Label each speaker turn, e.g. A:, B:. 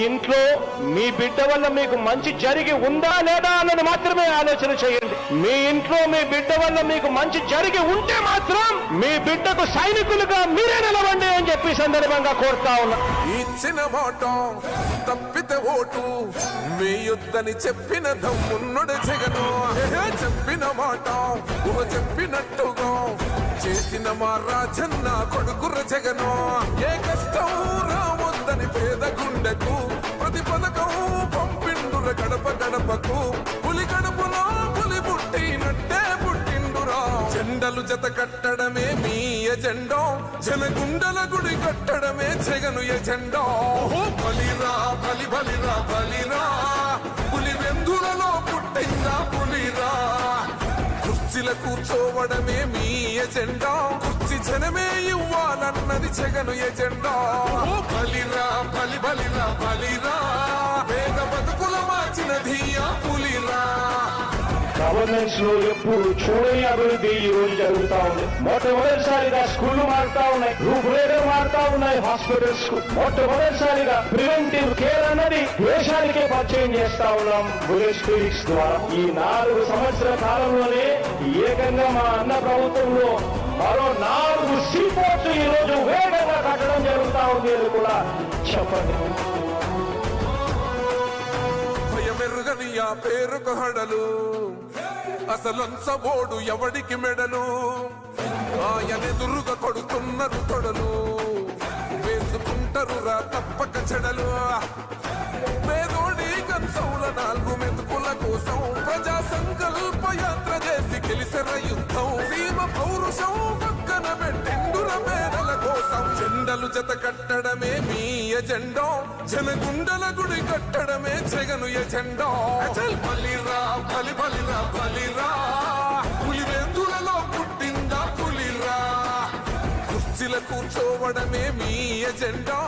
A: ఇంట్లో మీ బిడ్డ వల్ల మీకు మంచి జరిగి ఉందా లేదా అన్నది మాత్రమే ఆలోచన చేయండి. మీ ఇంట్లో మీ బిడ్డ వల్ల మీకు మంచి జరిగి ఉంటే మాత్రం మీ బిడ్డకు సైనికులుగా మీరే నిలవండి అని చెప్పి సందర్భంగా కోరుతా ఉన్నా.
B: ఇచ్చిన మాట తప్పితే ఓటు వేయొద్దని చెప్పిన దమ్మున్నడు జగను. చెప్పిన మాట చెప్పినట్టుగా చేసిన మా రాజన్న కొడుకుర జగను. ఏ కష్టం రావద్దని పేద గుండెకు ప్రతి పథకం పంపిండుర గడప గడపకు. పులి గడపలో పులి పుట్టినట్టే పుట్టిండురా. జెండలు జత కట్టడమే మీ ఎజెండా, జనగుండల గుడి కట్టడమే జగను ఎజెండా. బలిరా బలి బలిరా బలిరా, పులి వెందులలో పుట్టిందా పులిరా. కుర్చీల కూర్చోవడమే మీ ఎజెండా, కుర్చీ జనమే ఇవ్వాలన్నది జగను ఎజెండా. బలిరా బలి బలిరా బలిరా, పేద బతుకుల మార్చినది ఆ పులిరా.
A: గవర్నెన్స్ లో ఎప్పుడు చూడని అభివృద్ధి ఈ రోజు జరుగుతా ఉంది. మొట్టమొదటిసారిగా స్కూళ్లు మారుతా ఉన్నాయి, రూపురేఖలు మారుతా ఉన్నాయి. హాస్పిటల్స్ కు మొట్టమొదటిసారిగా ప్రివెంటివ్ కేర్ అన్నది దేశానికే పరిచయం చేస్తా ఉన్నాం బుల్లెట్ క్లినిక్స్ ద్వారా. ఈ 4 సంవత్సరాల కాలంలోనే ఏకంగా మా అన్న ప్రభుత్వంలో మరో 4 సీపోర్ట్స్ ఈ రోజు వేగంగా కట్టడం జరుగుతా ఉంది అని కూడా చెప్పండి.
B: భయమెరుగని ఆ పేరుకు హడలు, అసలంచబోడు ఎవడికి మెడలు. ఆయనెదురుగా కొడుతున్నారు తొడలు, వేసుకుంటారు రా తప్పక చెడలు. పేదోడి కంచౌల 4 మెతుకుల కోసం ప్రజా సంకల్ప యాత్ర చేసి గెలిసెర యుద్ధం. సీమ పౌరుషం పక్కన పెట్టిండుర పేదల కోసం. జెండలు జత కట్టడమే మీ ఎజెండా, జనగుండల గుడి కట్టడమే జగను ఎజెండా. బలిరా బలి బలిరా బలిరా, పులి వెందులలో పుట్టిందా పులిరా. కుర్చీల కూర్చోవడమే మీ ఎజెండా,